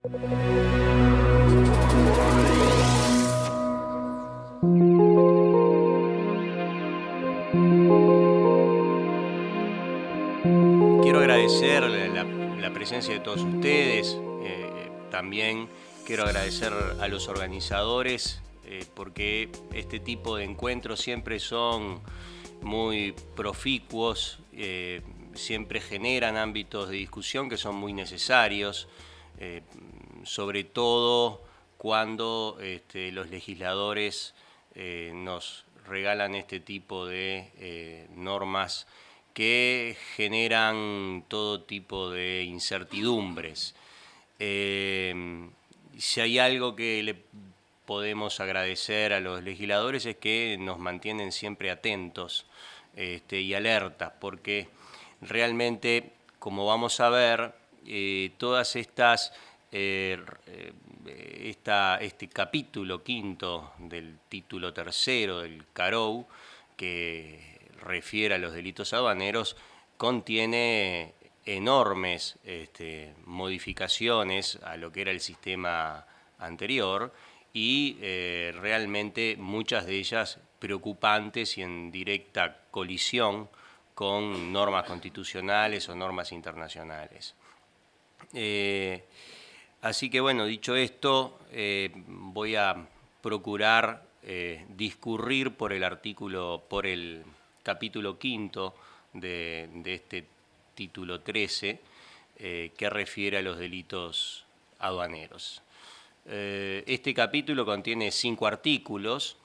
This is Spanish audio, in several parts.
Quiero agradecer la presencia de todos ustedes. También quiero agradecer a los organizadores porque este tipo de encuentros siempre son muy proficuos, siempre generan ámbitos de discusión que son muy necesarios, sobre todo cuando los legisladores nos regalan este tipo de normas que generan todo tipo de incertidumbres. Si hay algo que le podemos agradecer a los legisladores es que nos mantienen siempre atentos y alertas, porque realmente, como vamos a ver, todas estas este capítulo quinto del título tercero del CAROU, que refiere a los delitos aduaneros, contiene enormes modificaciones a lo que era el sistema anterior y realmente muchas de ellas preocupantes y en directa colisión con normas constitucionales o normas internacionales. Así que bueno, dicho esto, voy a procurar discurrir por el capítulo quinto de este título 13, que refiere a los delitos aduaneros. Este capítulo contiene 5 artículos.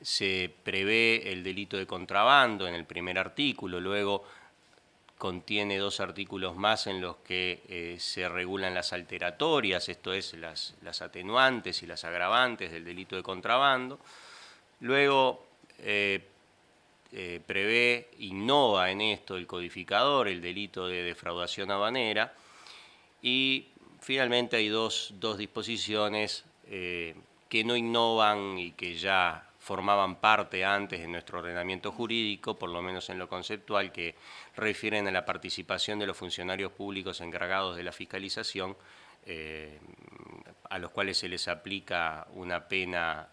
Se prevé el delito de contrabando en el primer artículo, luego contiene 2 artículos más en los que se regulan las alteratorias, esto es, las atenuantes y las agravantes del delito de contrabando. Luego prevé, innova en esto el codificador, el delito de defraudación aduanera, y finalmente hay dos disposiciones que no innovan y que ya formaban parte antes de nuestro ordenamiento jurídico, por lo menos en lo conceptual, que refieren a la participación de los funcionarios públicos encargados de la fiscalización, a los cuales se les aplica una pena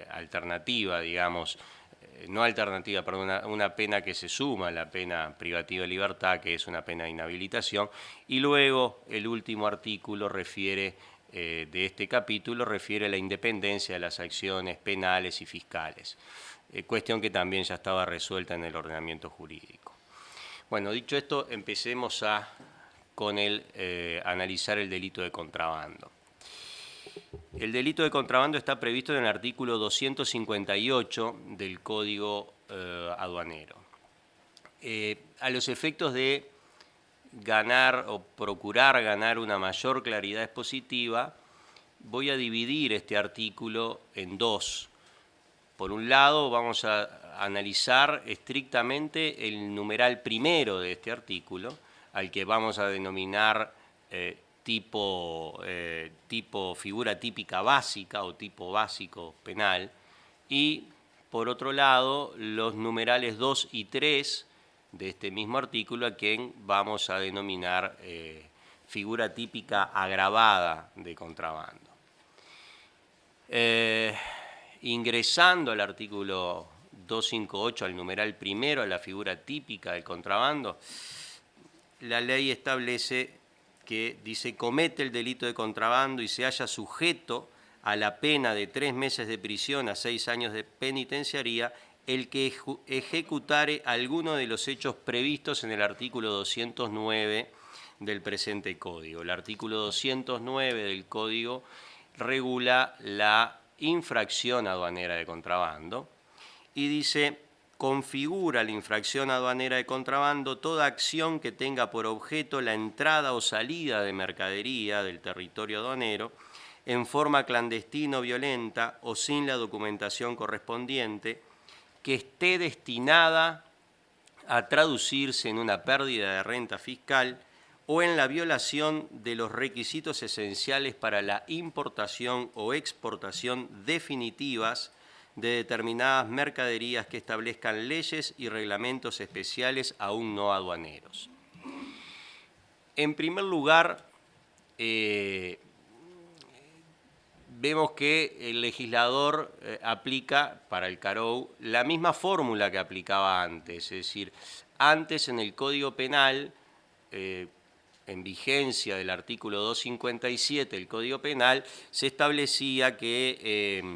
alternativa, digamos, no alternativa, perdón, una pena que se suma a la pena privativa de libertad, que es una pena de inhabilitación. Y luego el último artículo refiere, de este capítulo, refiere a la independencia de las acciones penales y fiscales, cuestión que también ya estaba resuelta en el ordenamiento jurídico. Bueno, dicho esto, empecemos con analizar el delito de contrabando. El delito de contrabando está previsto en el artículo 258 del Código Aduanero. A los efectos de ganar o procurar ganar una mayor claridad expositiva, voy a dividir este artículo en 2. Por un lado, vamos a analizar estrictamente el numeral primero de este artículo, al que vamos a denominar tipo figura típica básica o tipo básico penal, y por otro lado los numerales 2 y 3 de este mismo artículo, a quien vamos a denominar figura típica agravada de contrabando. Ingresando al artículo 258, al numeral primero, a la figura típica del contrabando, la ley establece que dice: comete el delito de contrabando y se halla sujeto a la pena de 3 meses de prisión a 6 años de penitenciaría el que ejecutare alguno de los hechos previstos en el artículo 209 del presente código. El artículo 209 del código regula la infracción aduanera de contrabando y dice: configura la infracción aduanera de contrabando toda acción que tenga por objeto la entrada o salida de mercadería del territorio aduanero en forma clandestina o violenta o sin la documentación correspondiente, que esté destinada a traducirse en una pérdida de renta fiscal o en la violación de los requisitos esenciales para la importación o exportación definitivas de determinadas mercaderías que establezcan leyes y reglamentos especiales aún no aduaneros. En primer lugar, vemos que el legislador aplica para el CAROU la misma fórmula que aplicaba antes, es decir, antes en el Código Penal, en vigencia del artículo 257 del Código Penal, se establecía que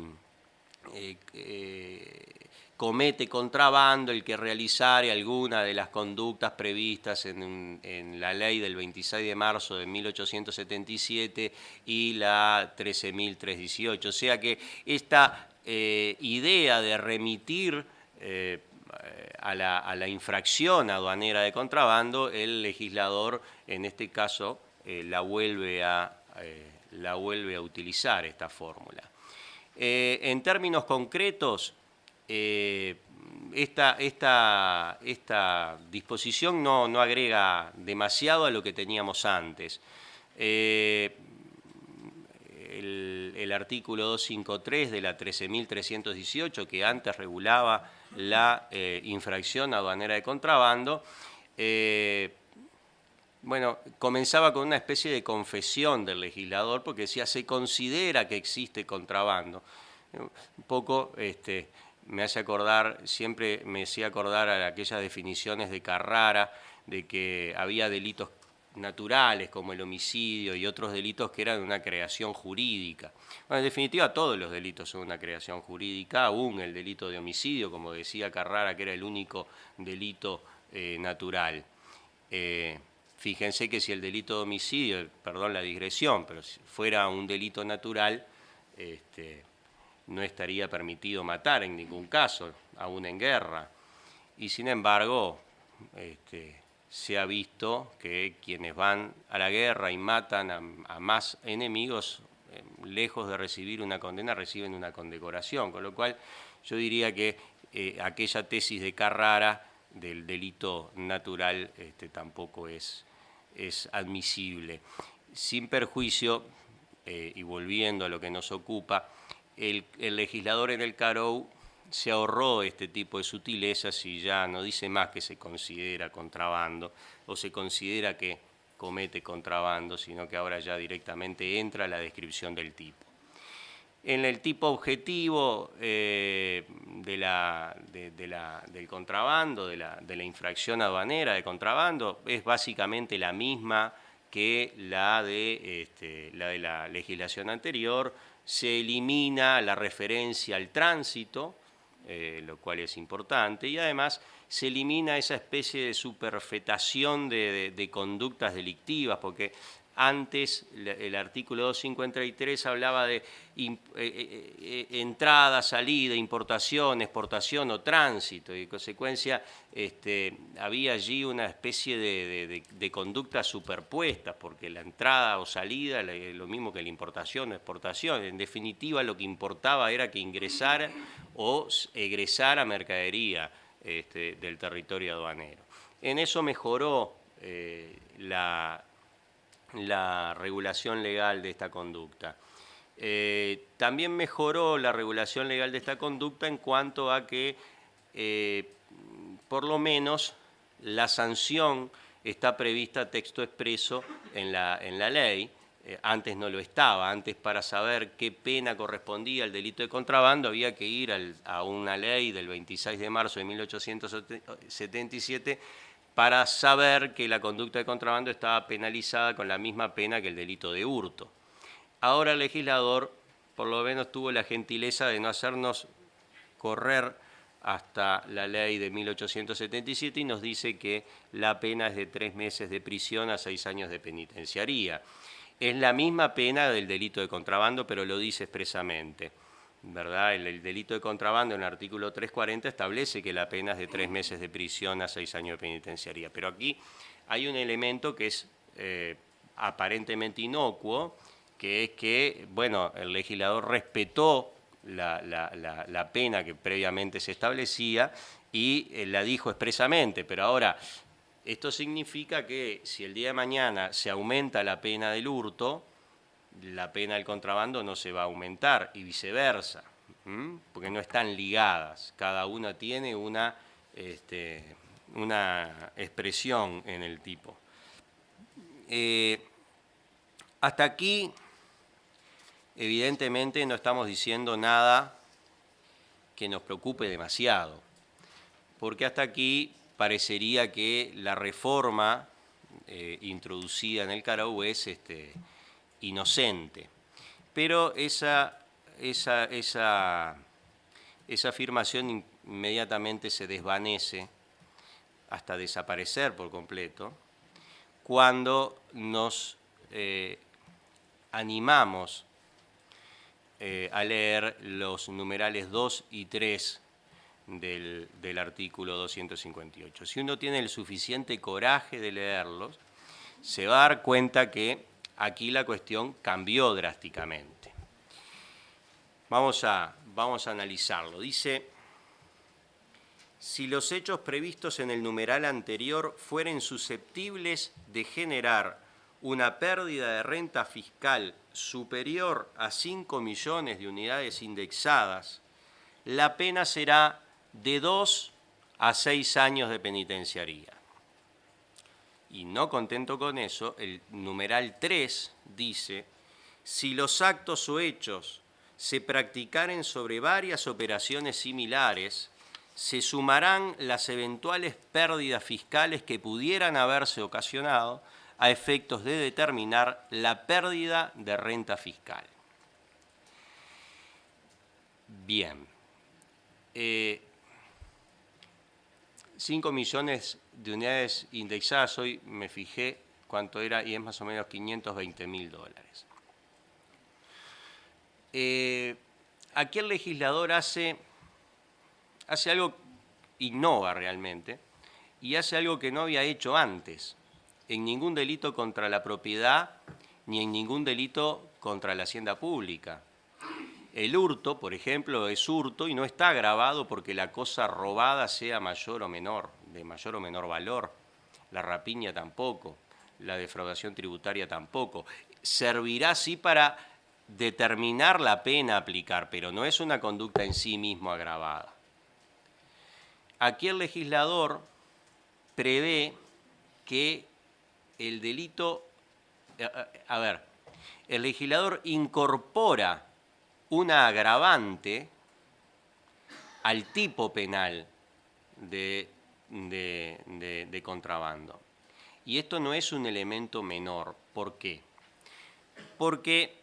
comete contrabando el que realizare alguna de las conductas previstas en la ley del 26 de marzo de 1877 y la 13.318. O sea que esta idea de remitir a la infracción aduanera de contrabando, el legislador en este caso la vuelve a utilizar esta fórmula. En términos concretos, esta disposición no agrega demasiado a lo que teníamos antes. El artículo 253 de la 13.318, que antes regulaba la infracción aduanera de contrabando, bueno, comenzaba con una especie de confesión del legislador, porque decía, se considera que existe contrabando. Un poco me hace acordar, siempre me hacía acordar a aquellas definiciones de Carrara, de que había delitos naturales como el homicidio y otros delitos que eran una creación jurídica. Bueno, en definitiva, todos los delitos son una creación jurídica, aún el delito de homicidio, como decía Carrara, que era el único delito natural. Fíjense que si el delito de homicidio, perdón la digresión, pero si fuera un delito natural, no estaría permitido matar en ningún caso, aún en guerra. Y sin embargo, se ha visto que quienes van a la guerra y matan a más enemigos, lejos de recibir una condena, reciben una condecoración. Con lo cual, yo diría que aquella tesis de Carrara del delito natural tampoco es admisible. Sin perjuicio, y volviendo a lo que nos ocupa, el legislador en el CAROU se ahorró este tipo de sutilezas y ya no dice más que se considera contrabando o se considera que comete contrabando, sino que ahora ya directamente entra la descripción del tipo. En el tipo objetivo del contrabando, de la infracción aduanera de contrabando, es básicamente la misma que la de la legislación anterior. Se elimina la referencia al tránsito, lo cual es importante, y además se elimina esa especie de superfetación de conductas delictivas, porque antes el artículo 253 hablaba de entrada, salida, importación, exportación o tránsito, y en consecuencia había allí una especie de conductas superpuestas, porque la entrada o salida es lo mismo que la importación o exportación. En definitiva, lo que importaba era que ingresara o egresara mercadería del territorio aduanero. En eso mejoró la regulación legal de esta conducta. También mejoró la regulación legal de esta conducta en cuanto a que, por lo menos, la sanción está prevista texto expreso en la ley. Antes no lo estaba. Antes, para saber qué pena correspondía al delito de contrabando, había que ir a una ley del 26 de marzo de 1877 para saber que la conducta de contrabando estaba penalizada con la misma pena que el delito de hurto. Ahora el legislador, por lo menos, tuvo la gentileza de no hacernos correr hasta la ley de 1877 y nos dice que la pena es de 3 meses de prisión a 6 años de penitenciaría. Es la misma pena del delito de contrabando, pero lo dice expresamente, ¿verdad? El delito de contrabando en el artículo 340 establece que la pena es de 3 meses de prisión a 6 años de penitenciaría. Pero aquí hay un elemento que es aparentemente inocuo, que es que, bueno, el legislador respetó la pena que previamente se establecía y la dijo expresamente, pero ahora esto significa que si el día de mañana se aumenta la pena del hurto, la pena del contrabando no se va a aumentar y viceversa, porque no están ligadas, cada una tiene una expresión en el tipo. Hasta aquí, evidentemente, no estamos diciendo nada que nos preocupe demasiado, porque hasta aquí parecería que la reforma introducida en el CARAU es inocente. Pero esa afirmación inmediatamente se desvanece hasta desaparecer por completo cuando nos animamos a leer los numerales 2 y 3 del artículo 258. Si uno tiene el suficiente coraje de leerlos, se va a dar cuenta que aquí la cuestión cambió drásticamente. Vamos a analizarlo. Dice: si los hechos previstos en el numeral anterior fueren susceptibles de generar una pérdida de renta fiscal superior a 5 millones de unidades indexadas, la pena será de 2 a 6 años de penitenciaría. Y no contento con eso, el numeral 3 dice: si los actos o hechos se practicaren sobre varias operaciones similares, se sumarán las eventuales pérdidas fiscales que pudieran haberse ocasionado a efectos de determinar la pérdida de renta fiscal. Bien. 5 millones de unidades indexadas, hoy me fijé cuánto era y es más o menos $520.000. Aquí el legislador hace algo, innova realmente, y hace algo que no había hecho antes, en ningún delito contra la propiedad ni en ningún delito contra la hacienda pública. El hurto, por ejemplo, es hurto y no está agravado porque la cosa robada sea mayor o menor, de mayor o menor valor. La rapiña tampoco, la defraudación tributaria tampoco. Servirá sí para determinar la pena a aplicar, pero no es una conducta en sí mismo agravada. Aquí el legislador prevé que el delito, el legislador incorpora una agravante al tipo penal de contrabando. Y esto no es un elemento menor. ¿Por qué? Porque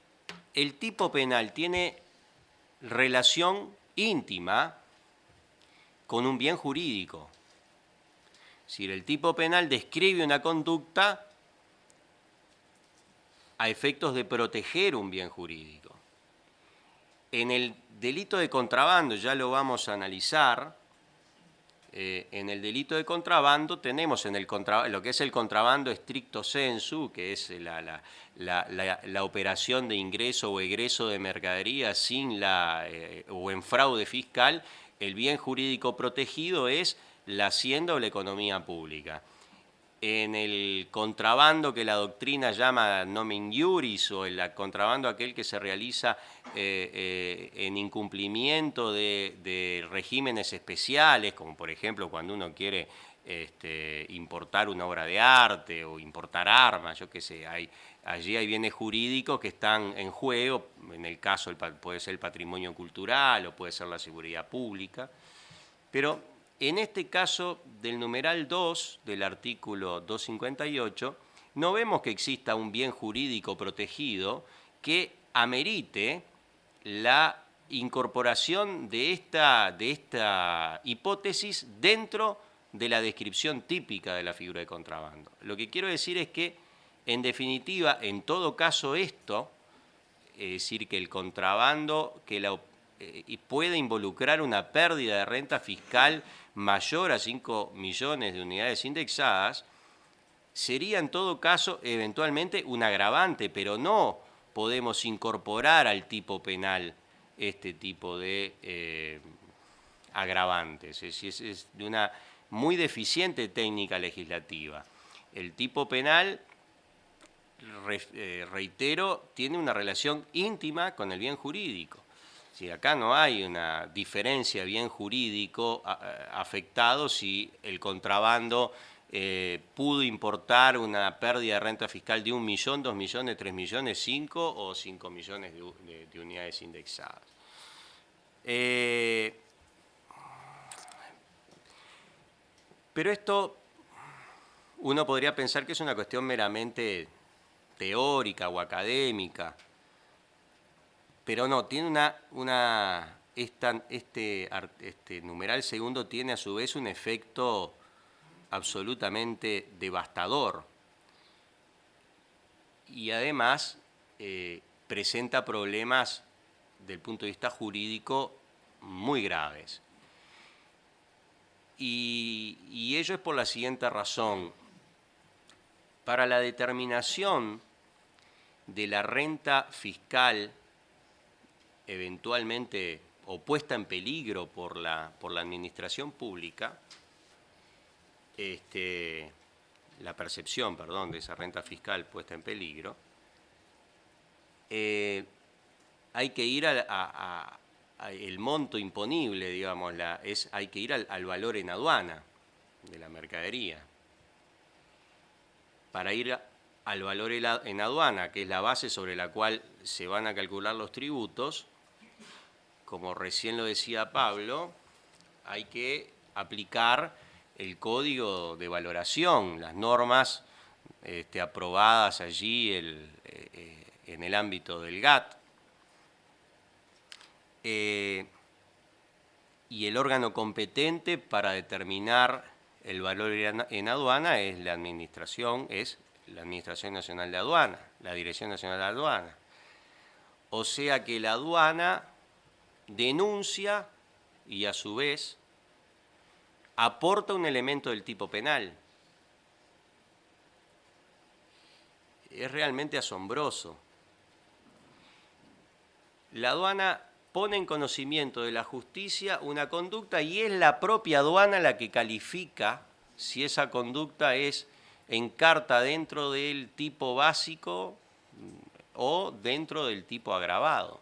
el tipo penal tiene relación íntima con un bien jurídico. Es decir, el tipo penal describe una conducta a efectos de proteger un bien jurídico. En el delito de contrabando, ya lo vamos a analizar, en el delito de contrabando tenemos lo que es el contrabando stricto sensu, que es la operación de ingreso o egreso de mercadería o en fraude fiscal. El bien jurídico protegido es la hacienda o la economía pública. En el contrabando que la doctrina llama nomen iuris, o el contrabando aquel que se realiza en incumplimiento de regímenes especiales, como por ejemplo cuando uno quiere importar una obra de arte o importar armas, yo qué sé, allí hay bienes jurídicos que están en juego. En el caso puede ser el patrimonio cultural o puede ser la seguridad pública, pero en este caso del numeral 2 del artículo 258, no vemos que exista un bien jurídico protegido que amerite la incorporación de esta hipótesis dentro de la descripción típica de la figura de contrabando. Lo que quiero decir es que, en definitiva, en todo caso esto, es decir, que el contrabando puede involucrar una pérdida de renta fiscal mayor a 5 millones de unidades indexadas, sería en todo caso eventualmente un agravante, pero no podemos incorporar al tipo penal este tipo de agravantes. Es de una muy deficiente técnica legislativa. El tipo penal, reitero, tiene una relación íntima con el bien jurídico. Si acá no hay una diferencia bien jurídico afectado si el contrabando pudo importar una pérdida de renta fiscal de 1 millón, 2 millones, 3 millones, 5 o 5 millones de unidades indexadas. Pero esto uno podría pensar que es una cuestión meramente teórica o académica, pero no, tiene este numeral segundo tiene a su vez un efecto absolutamente devastador y además presenta problemas del punto de vista jurídico muy graves. Y ello es por la siguiente razón. Para la determinación de la renta fiscal eventualmente o puesta en peligro por la administración pública, la percepción, perdón, de esa renta fiscal puesta en peligro, hay que ir el monto imponible, digamos, hay que ir al valor en aduana de la mercadería. Para ir al valor en aduana, que es la base sobre la cual se van a calcular los tributos, como recién lo decía Pablo, hay que aplicar el código de valoración, las normas aprobadas allí en el ámbito del GATT. Y el órgano competente para determinar el valor en aduana es la Administración Nacional de Aduana, la Dirección Nacional de Aduana. O sea que la aduana denuncia y a su vez aporta un elemento del tipo penal. Es realmente asombroso. La aduana pone en conocimiento de la justicia una conducta y es la propia aduana la que califica si esa conducta encarta dentro del tipo básico o dentro del tipo agravado.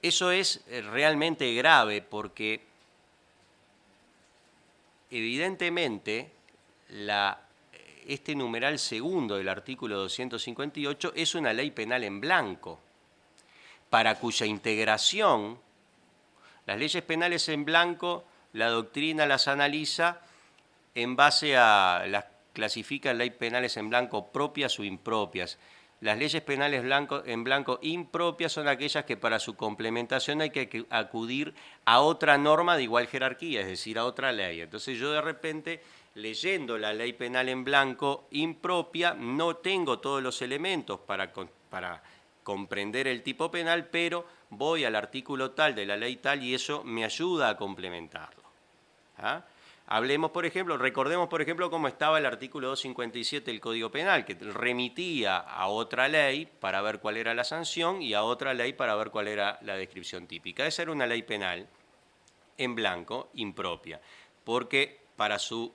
Eso es realmente grave porque evidentemente este numeral segundo del artículo 258 es una ley penal en blanco, para cuya integración las leyes penales en blanco, la doctrina las analiza en base las clasifica en leyes penales en blanco propias o impropias. Las leyes penales en blanco impropias son aquellas que para su complementación hay que acudir a otra norma de igual jerarquía, es decir, a otra ley. Entonces yo de repente, leyendo la ley penal en blanco impropia, no tengo todos los elementos para comprender el tipo penal, pero voy al artículo tal de la ley tal y eso me ayuda a complementarlo. ¿Ah? Hablemos, por ejemplo, recordemos, por ejemplo, cómo estaba el artículo 257 del Código Penal, que remitía a otra ley para ver cuál era la sanción y a otra ley para ver cuál era la descripción típica. Esa era una ley penal en blanco, impropia, porque para su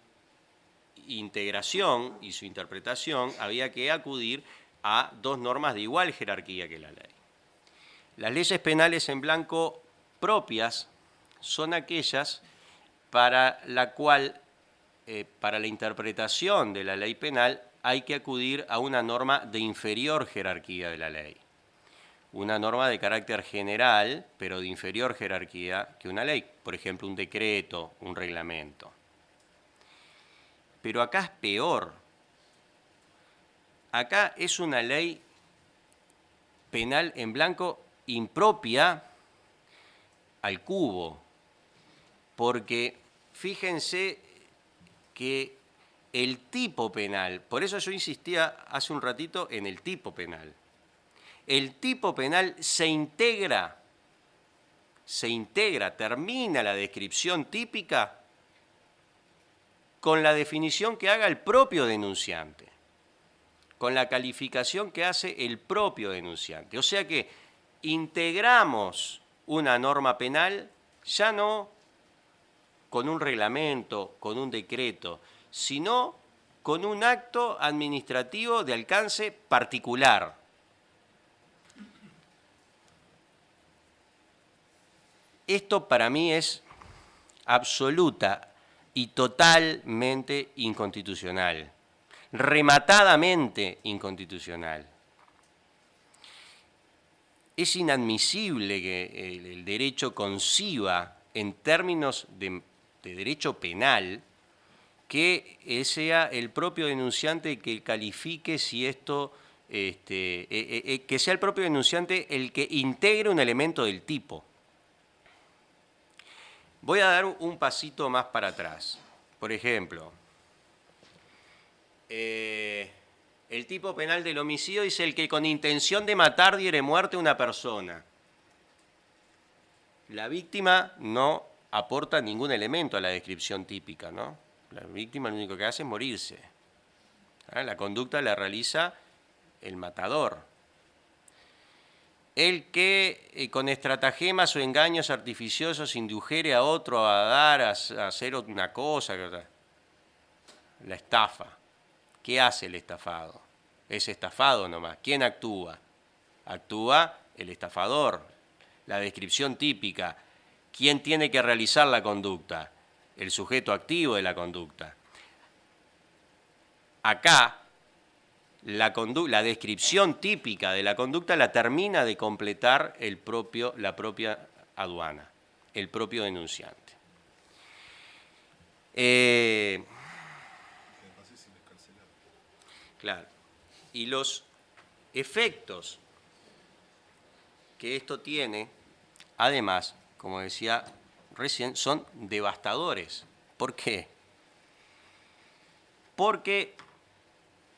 integración y su interpretación había que acudir a dos normas de igual jerarquía que la ley. Las leyes penales en blanco propias son aquellas para la cual, para la interpretación de la ley penal, hay que acudir a una norma de inferior jerarquía de la ley. Una norma de carácter general, pero de inferior jerarquía que una ley. Por ejemplo, un decreto, un reglamento. Pero acá es peor. Acá es una ley penal en blanco impropia al cubo. Porque fíjense que el tipo penal, por eso yo insistía hace un ratito en el tipo penal. El tipo penal se integra, termina la descripción típica con la definición que haga el propio denunciante, con la calificación que hace el propio denunciante. O sea que integramos una norma penal ya no con un reglamento, con un decreto, sino con un acto administrativo de alcance particular. Esto para mí es absoluta y totalmente inconstitucional, rematadamente inconstitucional. Es inadmisible que el derecho conciba en términos de derecho penal que sea el propio denunciante que califique si esto, que sea el propio denunciante el que integre un elemento del tipo. Voy a dar un pasito más para atrás. Por ejemplo, el tipo penal del homicidio dice el que con intención de matar diere muerte a una persona. La víctima no aporta ningún elemento a la descripción típica, ¿no? La víctima lo único que hace es morirse. La conducta la realiza el matador. El que con estratagemas o engaños artificiosos indujere a otro a dar, a hacer una cosa, la estafa. ¿Qué hace el estafado? Es estafado nomás. ¿Quién actúa? Actúa el estafador. La descripción típica. ¿Quién tiene que realizar la conducta? El sujeto activo de la conducta. Acá, la descripción típica de la conducta la termina de completar la propia aduana, el propio denunciante. Claro. Y los efectos que esto tiene, además, como decía recién, son devastadores. ¿Por qué? Porque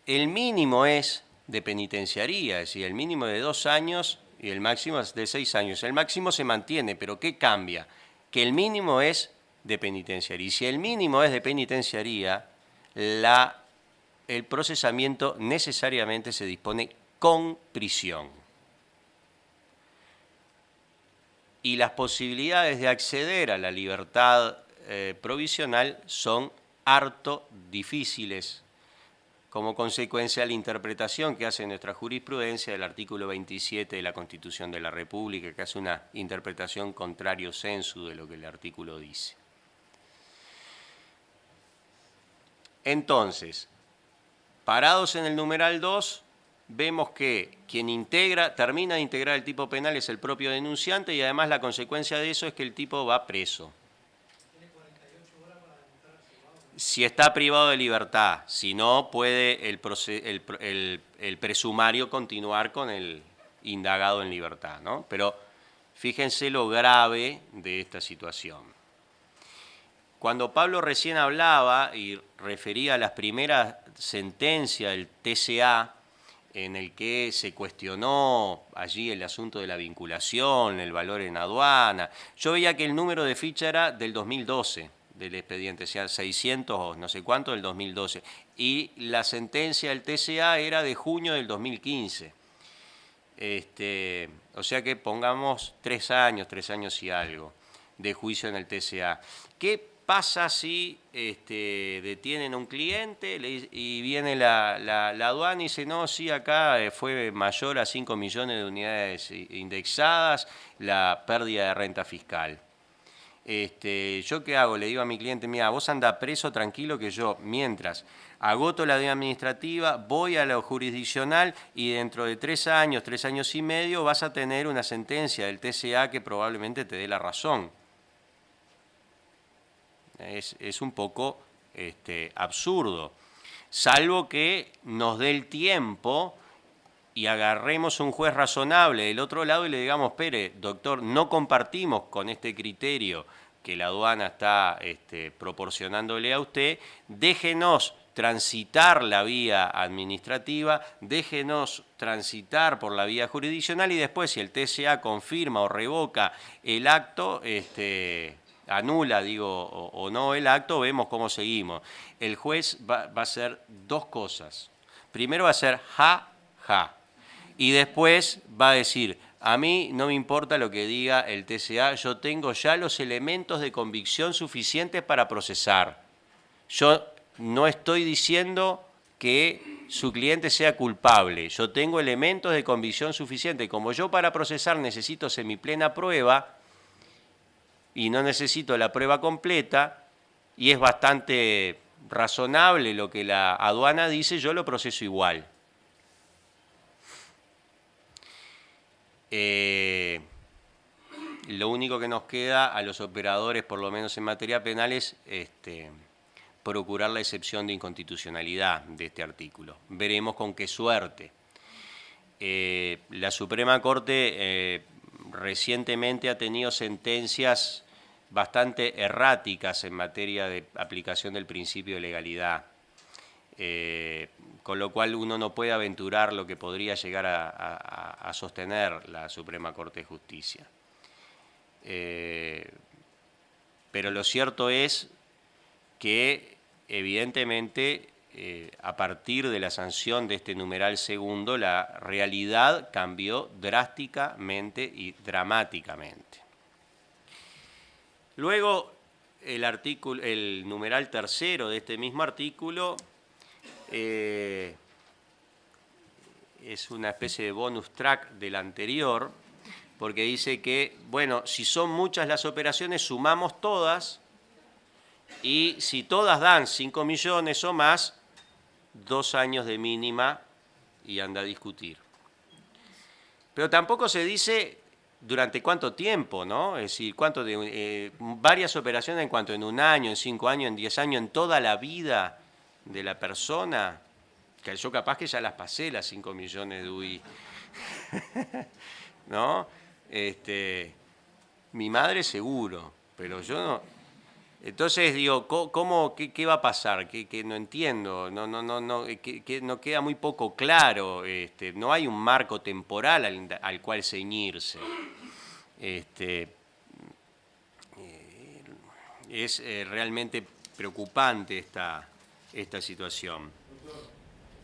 el mínimo es de penitenciaría, es decir, el mínimo de 2 años y el máximo es de 6 años. El máximo se mantiene, pero ¿qué cambia? Que el mínimo es de penitenciaría. Y si el mínimo es de penitenciaría, el procesamiento necesariamente se dispone con prisión. Y las posibilidades de acceder a la libertad provisional son harto difíciles como consecuencia de la interpretación que hace nuestra jurisprudencia del artículo 27 de la Constitución de la República, que hace una interpretación contrario sensu de lo que el artículo dice. Entonces, parados en el numeral 2, vemos que quien termina de integrar el tipo penal es el propio denunciante y además la consecuencia de eso es que el tipo va preso. Si está privado de libertad, si no, puede el presumario continuar con el indagado en libertad, ¿no? Pero fíjense lo grave de esta situación. Cuando Pablo recién hablaba y refería a las primeras sentencias del TCA, en el que se cuestionó allí el asunto de la vinculación, el valor en aduana, yo veía que el número de ficha era del 2012, del expediente, o sea, 600 o no sé cuánto del 2012, y la sentencia del TCA era de junio del 2015. O sea que pongamos 3 años y algo de juicio en el TCA. ¿Qué pasa si detienen a un cliente y viene la aduana y dice, no, sí, acá fue mayor a 5 millones de unidades indexadas la pérdida de renta fiscal? ¿Yo qué hago? Le digo a mi cliente, mira, vos anda preso tranquilo que yo, mientras agoto la vía administrativa, voy a lo jurisdiccional y dentro de 3 años y medio vas a tener una sentencia del TCA que probablemente te dé la razón. Es un poco absurdo, salvo que nos dé el tiempo y agarremos un juez razonable del otro lado y le digamos, espere, doctor, no compartimos con este criterio que la aduana está proporcionándole a usted, déjenos transitar la vía administrativa, déjenos transitar por la vía jurisdiccional y después si el TCA confirma o revoca el acto, anula, o no el acto, vemos cómo seguimos. El juez va a hacer 2 cosas. Primero va a hacer ja, y después va a decir, a mí no me importa lo que diga el TCA, yo tengo ya los elementos de convicción suficientes para procesar. Yo no estoy diciendo que su cliente sea culpable, yo tengo elementos de convicción suficientes. Como yo para procesar necesito semiplena prueba, y no necesito la prueba completa, y es bastante razonable lo que la aduana dice, yo lo proceso igual. Lo único que nos queda a los operadores, por lo menos en materia penal, es procurar la excepción de inconstitucionalidad de este artículo. Veremos con qué suerte. La Suprema Corte recientemente ha tenido sentencias bastante erráticas en materia de aplicación del principio de legalidad, con lo cual uno no puede aventurar lo que podría llegar a sostener la Suprema Corte de Justicia. Pero lo cierto es que evidentemente a partir de la sanción de este numeral segundo, la realidad cambió drásticamente y dramáticamente. Luego, el numeral tercero de este mismo artículo es una especie de bonus track del anterior, porque dice que, bueno, si son muchas las operaciones, sumamos todas, y si todas dan 5 millones o más, 2 años de mínima y anda a discutir. Pero tampoco se dice durante cuánto tiempo, ¿no? Es decir, varias operaciones en cuanto en 1 año, en 5 años, en 10 años, en toda la vida de la persona, que yo capaz que ya las pasé, las 5 millones de UI, ¿no? Mi madre seguro, pero yo no. Entonces digo, qué va a pasar? Que no entiendo, que no queda muy poco claro, no hay un marco temporal al cual ceñirse. Es realmente preocupante esta situación.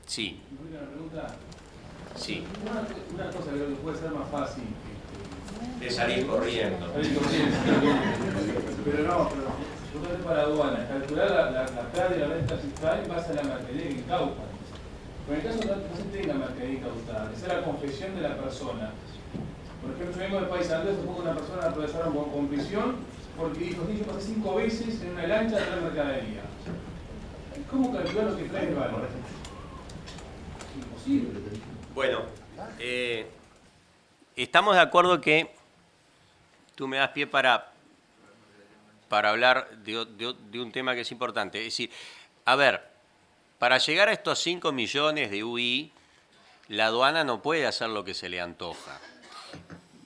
Sí. ¿Una pregunta? Sí. Una cosa creo que puede ser más fácil. De salir corriendo. Pero no, pero para aduanas, calcular la pérdida y la renta fiscal en base a la mercadería que incauta. Pero en el caso no se tenga mercadería incautada, que sea la confesión de la persona. Por ejemplo, yo vengo del país andés, supongo una persona la procesaron con prisión porque dijo, yo pasé 5 veces en una lancha a traer mercadería. ¿Cómo calcular lo que trae el valor? Imposible. Bueno, estamos de acuerdo que tú me das pie para hablar de un tema que es importante. Es decir, a ver, para llegar a estos 5 millones de UI, la aduana no puede hacer lo que se le antoja.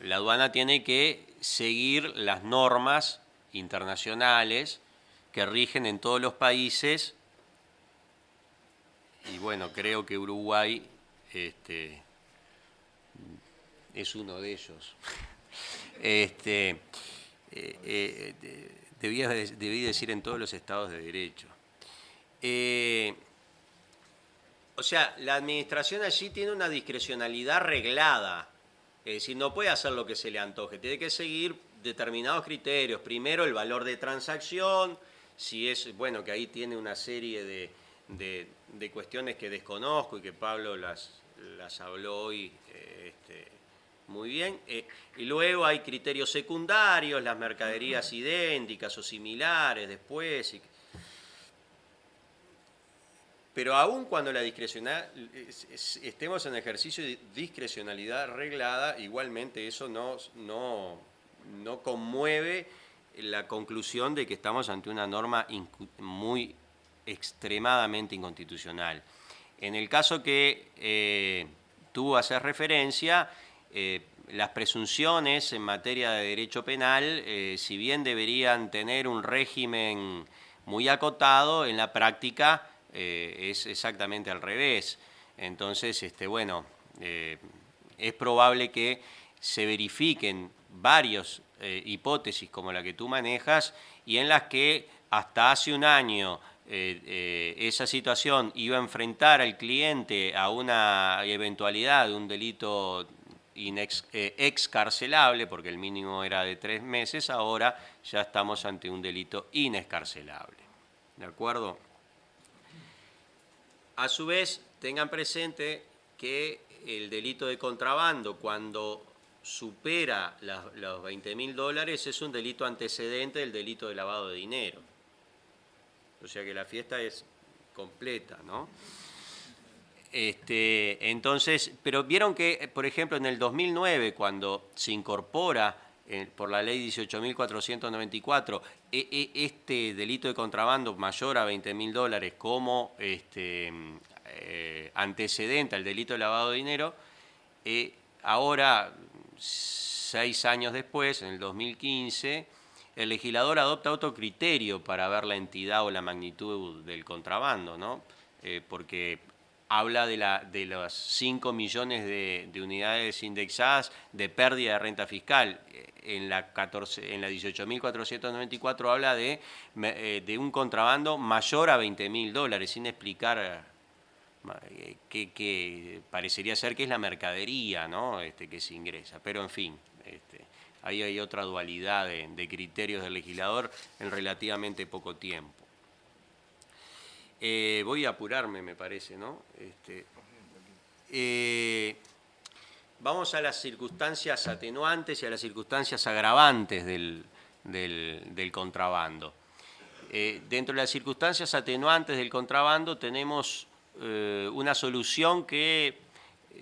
La aduana tiene que seguir las normas internacionales que rigen en todos los países, y bueno, creo que Uruguay es uno de ellos. Debí decir en todos los estados de derecho. O sea, la administración allí tiene una discrecionalidad reglada, es decir, no puede hacer lo que se le antoje, tiene que seguir determinados criterios. Primero, el valor de transacción, si es, bueno, que ahí tiene una serie de cuestiones que desconozco y que Pablo las habló hoy muy bien. Y luego hay criterios secundarios, las mercaderías idénticas o similares después. Pero aun cuando la estemos en ejercicio de discrecionalidad reglada, igualmente eso no conmueve la conclusión de que estamos ante una norma muy extremadamente inconstitucional. En el caso que tú haces referencia, las presunciones en materia de derecho penal, si bien deberían tener un régimen muy acotado, en la práctica es exactamente al revés. Entonces, bueno, es probable que se verifiquen varias hipótesis como la que tú manejas y en las que hasta hace un año esa situación iba a enfrentar al cliente a una eventualidad de un delito excarcelable, porque el mínimo era de 3 meses, ahora ya estamos ante un delito inexcarcelable. ¿De acuerdo? A su vez, tengan presente que el delito de contrabando, cuando supera los $20.000 es un delito antecedente del delito de lavado de dinero. O sea que la fiesta es completa, ¿no? Entonces, pero vieron que, por ejemplo, en el 2009, cuando se incorpora por la ley 18.494 este delito de contrabando mayor a $20.000 como antecedente al delito de lavado de dinero, ahora, 6 años después, en el 2015, el legislador adopta otro criterio para ver la entidad o la magnitud del contrabando, ¿no? Porque habla de los 5 millones de unidades indexadas de pérdida de renta fiscal. En la 18.494 habla de un contrabando mayor a $20.000, sin explicar que parecería ser que es la mercadería, ¿no? Que se ingresa. Pero en fin, ahí hay otra dualidad de criterios del legislador en relativamente poco tiempo. Voy a apurarme, me parece, ¿no? Vamos a las circunstancias atenuantes y a las circunstancias agravantes del contrabando. Dentro de las circunstancias atenuantes del contrabando tenemos una solución que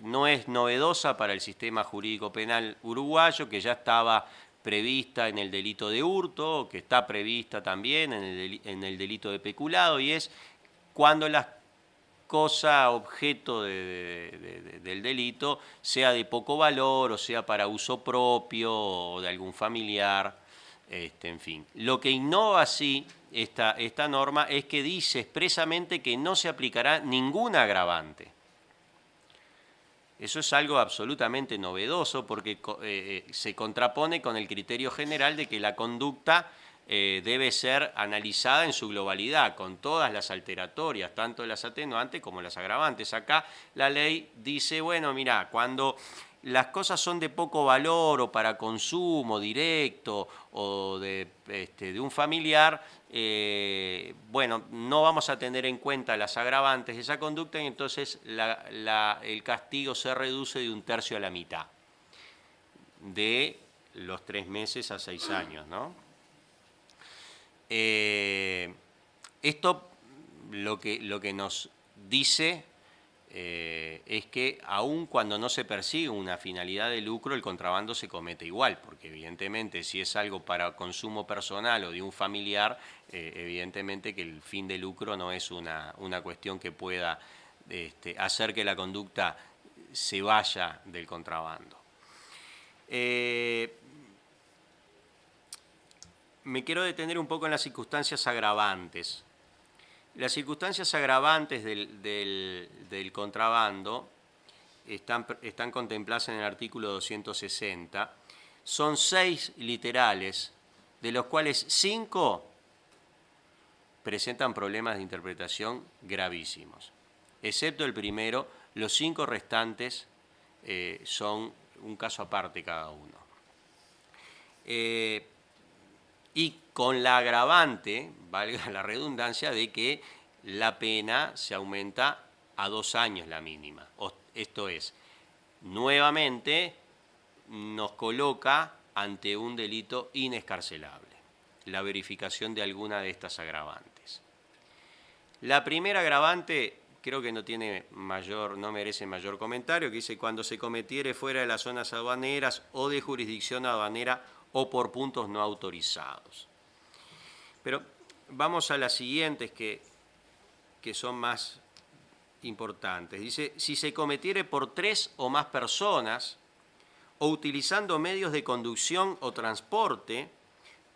no es novedosa para el sistema jurídico penal uruguayo, que ya estaba prevista en el delito de hurto, que está prevista también en el delito de peculado, y es cuando la cosa objeto del delito sea de poco valor o sea para uso propio o de algún familiar, en fin. Lo que innova así esta norma es que dice expresamente que no se aplicará ningún agravante. Eso es algo absolutamente novedoso porque se contrapone con el criterio general de que la conducta debe ser analizada en su globalidad, con todas las alteratorias, tanto las atenuantes como las agravantes. Acá la ley dice, bueno, mira, cuando las cosas son de poco valor o para consumo directo o de un familiar, bueno, no vamos a tener en cuenta las agravantes de esa conducta y entonces el castigo se reduce de 1/3 a la mitad, de los 3 meses a 6 años, ¿no? Esto lo que nos dice es que aun cuando no se persigue una finalidad de lucro, el contrabando se comete igual, porque evidentemente si es algo para consumo personal o de un familiar, evidentemente que el fin de lucro no es una cuestión que pueda hacer que la conducta se vaya del contrabando. Me quiero detener un poco en las circunstancias agravantes. Las circunstancias agravantes del contrabando están contempladas en el artículo 260. Son 6 literales, de los cuales 5 presentan problemas de interpretación gravísimos. Excepto el primero, los 5 restantes son un caso aparte cada uno. Y con la agravante, valga la redundancia, de que la pena se aumenta a 2 años la mínima. Esto es, nuevamente nos coloca ante un delito inescarcelable, la verificación de alguna de estas agravantes. La primera agravante creo que no merece mayor comentario, que dice cuando se cometiere fuera de las zonas aduaneras o de jurisdicción aduanera o por puntos no autorizados. Pero vamos a las siguientes que son más importantes. Dice, si se cometiere por 3 o más personas o utilizando medios de conducción o transporte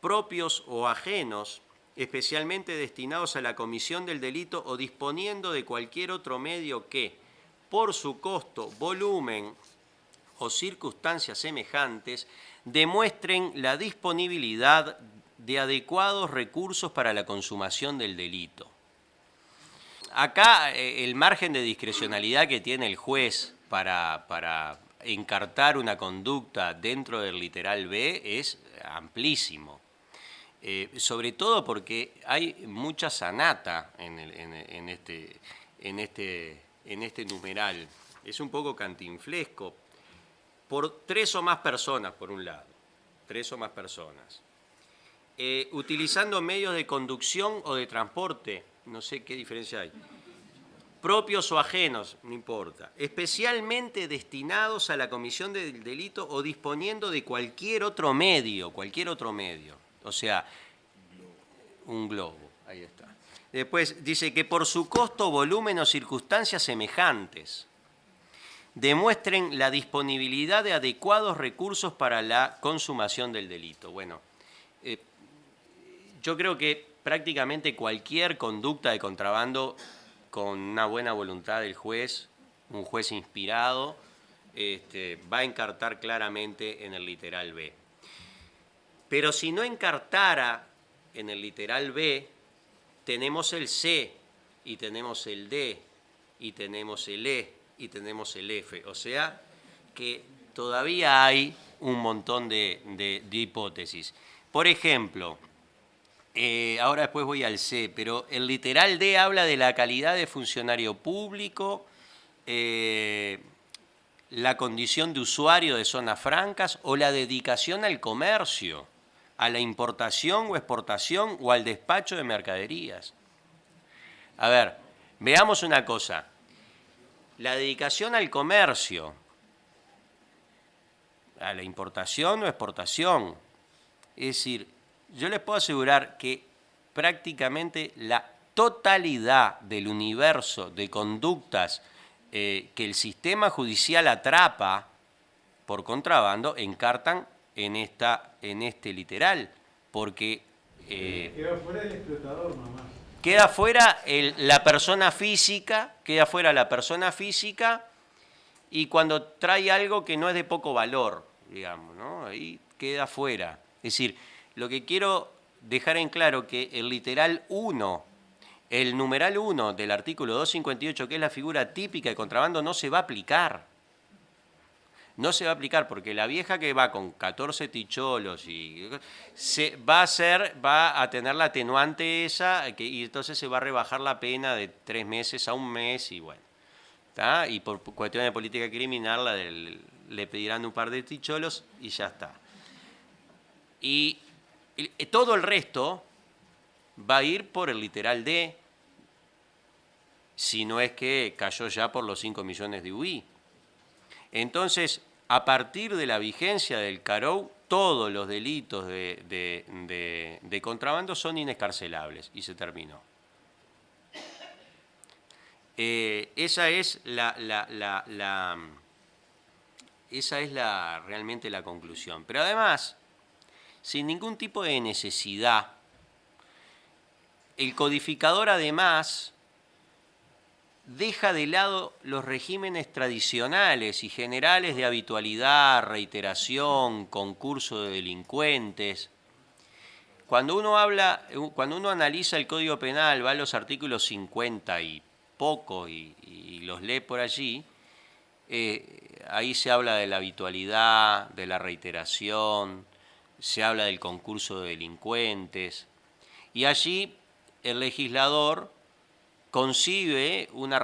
propios o ajenos, especialmente destinados a la comisión del delito o disponiendo de cualquier otro medio que, por su costo, volumen o circunstancias semejantes, demuestren la disponibilidad de adecuados recursos para la consumación del delito. Acá el margen de discrecionalidad que tiene el juez para encartar una conducta dentro del literal B es amplísimo. Sobre todo porque hay mucha sanata en este numeral. Es un poco cantinflesco. por 3 o más personas, por un lado, 3 o más personas. Utilizando medios de conducción o de transporte, no sé qué diferencia hay, propios o ajenos, no importa, especialmente destinados a la comisión del delito o disponiendo de cualquier otro medio, o sea, un globo, ahí está. Después dice que por su costo, volumen o circunstancias semejantes demuestren la disponibilidad de adecuados recursos para la consumación del delito. Bueno, yo creo que prácticamente cualquier conducta de contrabando con una buena voluntad del juez, un juez inspirado, va a encartar claramente en el literal B. Pero si no encartara en el literal B, tenemos el C, y tenemos el D, y tenemos el E, y tenemos el F. O sea que todavía hay un montón de hipótesis. Por ejemplo, ahora después voy al C, pero el literal D habla de la calidad de funcionario público, la condición de usuario de zonas francas o la dedicación al comercio, a la importación o exportación o al despacho de mercaderías. A ver, veamos una cosa. La dedicación al comercio, a la importación o exportación, es decir, yo les puedo asegurar que prácticamente la totalidad del universo de conductas que el sistema judicial atrapa por contrabando encartan en este literal, porque queda fuera el explotador nomás. Queda fuera la persona física, y cuando trae algo que no es de poco valor, digamos, ¿no? Ahí queda fuera. Es decir, lo que quiero dejar en claro que el literal 1, el numeral 1 del artículo 258, que es la figura típica de contrabando, no se va a aplicar. No se va a aplicar porque la vieja que va con 14 ticholos va a tener la atenuante esa y entonces se va a rebajar la pena de 3 meses a 1 mes y bueno. ¿Tá? Y por cuestiones de política criminal le pedirán un par de ticholos y ya está. Y todo el resto va a ir por el literal D, si no es que cayó ya por los 5 millones de UI. Entonces, a partir de la vigencia del CAROU, todos los delitos de contrabando son inescarcelables y se terminó. Esa es realmente la conclusión. Pero además, sin ningún tipo de necesidad, el codificador además deja de lado los regímenes tradicionales y generales de habitualidad, reiteración, concurso de delincuentes. Cuando uno analiza el Código Penal, va a los artículos 50 y poco y los lee por allí, ahí se habla de la habitualidad, de la reiteración, se habla del concurso de delincuentes, y allí el legislador concibe una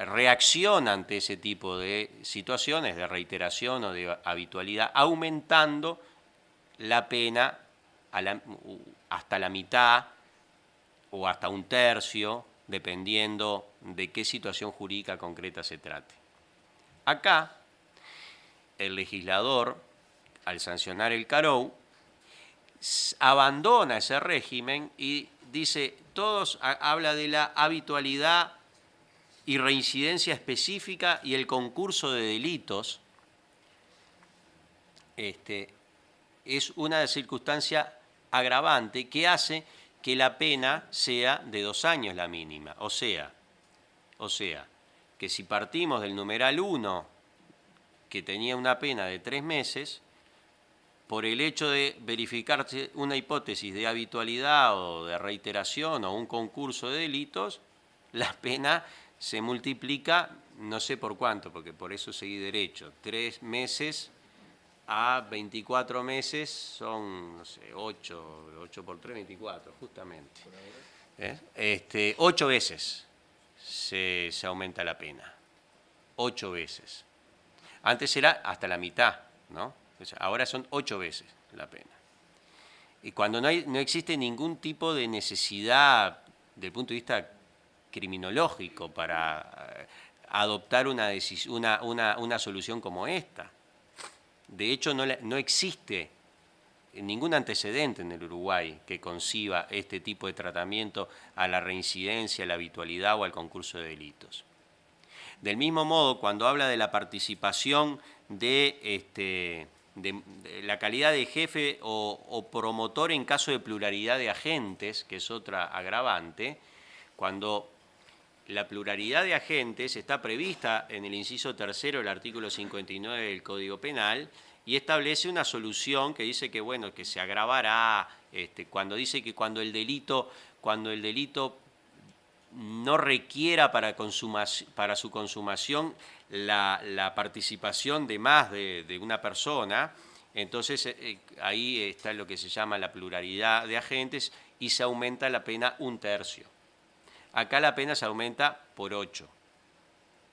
reacción ante ese tipo de situaciones de reiteración o de habitualidad, aumentando la pena hasta la mitad o hasta 1/3, dependiendo de qué situación jurídica concreta se trate. Acá, el legislador, al sancionar el CAROU, abandona ese régimen y dice, habla de la habitualidad y reincidencia específica y el concurso de delitos. Es una circunstancia agravante que hace que la pena sea de 2 años la mínima. O sea, que si partimos del numeral 1, que tenía una pena de 3 meses, por el hecho de verificarse una hipótesis de habitualidad o de reiteración o un concurso de delitos, la pena se multiplica, no sé por cuánto, porque por eso seguí derecho, 3 meses a 24 meses son, no sé, 8 por 3, 24, justamente. 8 veces se aumenta la pena, 8 veces. Antes era hasta la mitad, ¿no? O sea, ahora son 8 veces la pena. Y cuando no existe ningún tipo de necesidad desde el punto de vista criminológico para adoptar una solución como esta. De hecho, no existe ningún antecedente en el Uruguay que conciba este tipo de tratamiento a la reincidencia, a la habitualidad o al concurso de delitos. Del mismo modo, cuando habla de la participación de la calidad de jefe o promotor en caso de pluralidad de agentes, que es otra agravante, cuando la pluralidad de agentes está prevista en el inciso tercero del artículo 59 del Código Penal y establece una solución que dice que, bueno, que se agravará, cuando dice que cuando el delito no requiera para su consumación la participación de más de una persona, entonces ahí está lo que se llama la pluralidad de agentes y se aumenta la pena 1/3. Acá la pena se aumenta por 8,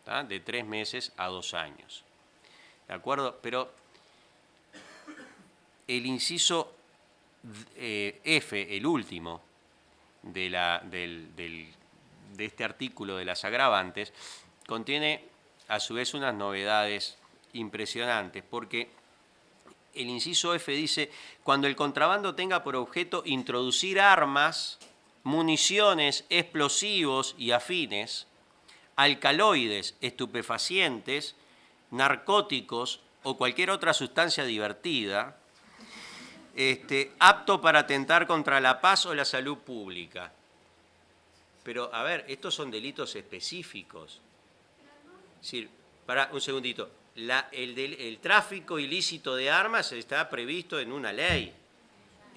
¿tá? De 3 meses a 2 años. ¿De acuerdo? Pero el inciso F, el último de este artículo de las agravantes, contiene a su vez unas novedades impresionantes, porque el inciso F dice, cuando el contrabando tenga por objeto introducir armas, municiones, explosivos y afines, alcaloides, estupefacientes, narcóticos o cualquier otra sustancia divertida, apto para atentar contra la paz o la salud pública. Pero, a ver, estos son delitos específicos. Es decir, para un segundito, el tráfico ilícito de armas está previsto en una ley.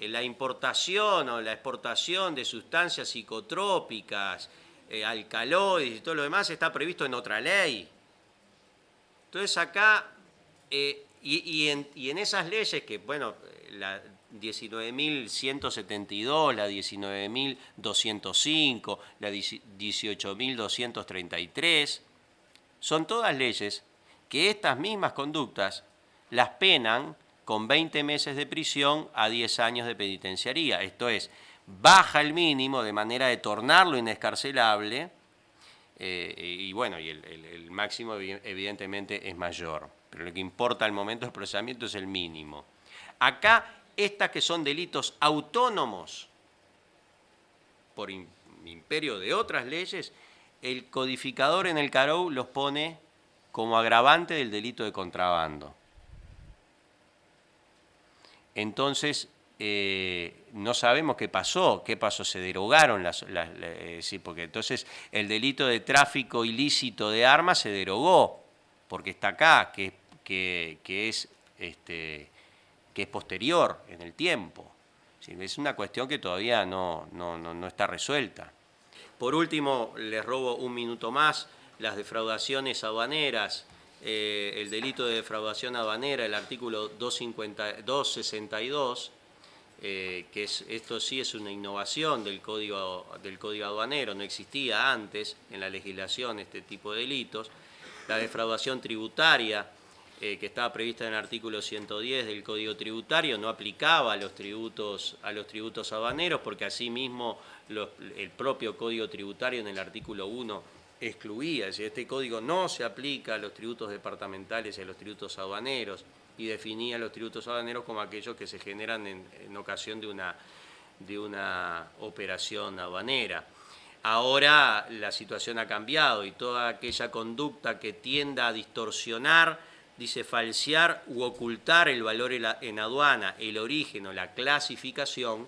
La importación o la exportación de sustancias psicotrópicas, alcaloides y todo lo demás está previsto en otra ley. Entonces acá, y en esas leyes que, bueno, la 19.172, la 19.205, la 18.233, son todas leyes que estas mismas conductas las penan con 20 meses de prisión a 10 años de penitenciaría. Esto es, baja el mínimo de manera de tornarlo inescarcelable y bueno, y el máximo evidentemente es mayor. Pero lo que importa al momento del procesamiento es el mínimo. Acá, estas que son delitos autónomos por imperio de otras leyes, el codificador en el CAROU los pone como agravante del delito de contrabando. Entonces, no sabemos qué pasó, se derogaron sí, porque entonces el delito de tráfico ilícito de armas se derogó, porque está acá, que es posterior en el tiempo. Es una cuestión que todavía no está resuelta. Por último, les robo un minuto más, las defraudaciones aduaneras. El delito de defraudación aduanera, el artículo 262, esto sí es una innovación del código aduanero, no existía antes en la legislación este tipo de delitos. La defraudación tributaria, que estaba prevista en el artículo 110 del Código Tributario, no aplicaba a los tributos aduaneros, porque asimismo el propio Código Tributario en el artículo 1 excluía, es decir, este código no se aplica a los tributos departamentales y a los tributos aduaneros, y definía los tributos aduaneros como aquellos que se generan en ocasión de una operación aduanera. Ahora la situación ha cambiado y toda aquella conducta que tienda a distorsionar, dice falsear u ocultar el valor en aduana, el origen o la clasificación,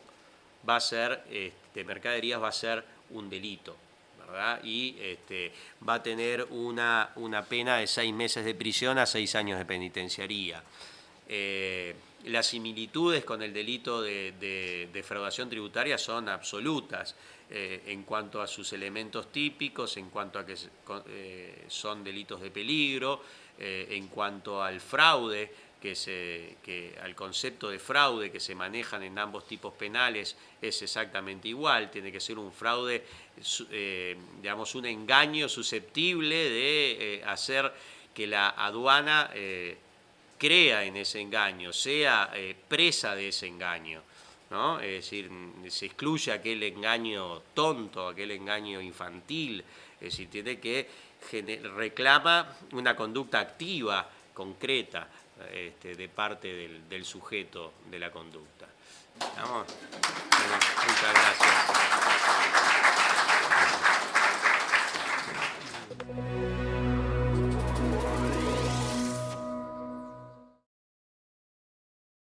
va a ser, de mercaderías, va a ser un delito, ¿verdad? Y va a tener una pena de 6 meses de prisión a 6 años de penitenciaría. Las similitudes con el delito de defraudación tributaria son absolutas en cuanto a sus elementos típicos, en cuanto a que son delitos de peligro, en cuanto al fraude, al concepto de fraude que se manejan en ambos tipos penales es exactamente igual. Tiene que ser un fraude, digamos, un engaño susceptible de hacer que la aduana crea en ese engaño, sea presa de ese engaño, ¿no? Es decir, se excluye aquel engaño tonto, aquel engaño infantil, es decir, tiene que reclama una conducta activa, concreta, de parte del sujeto de la conducta. ¿Estamos?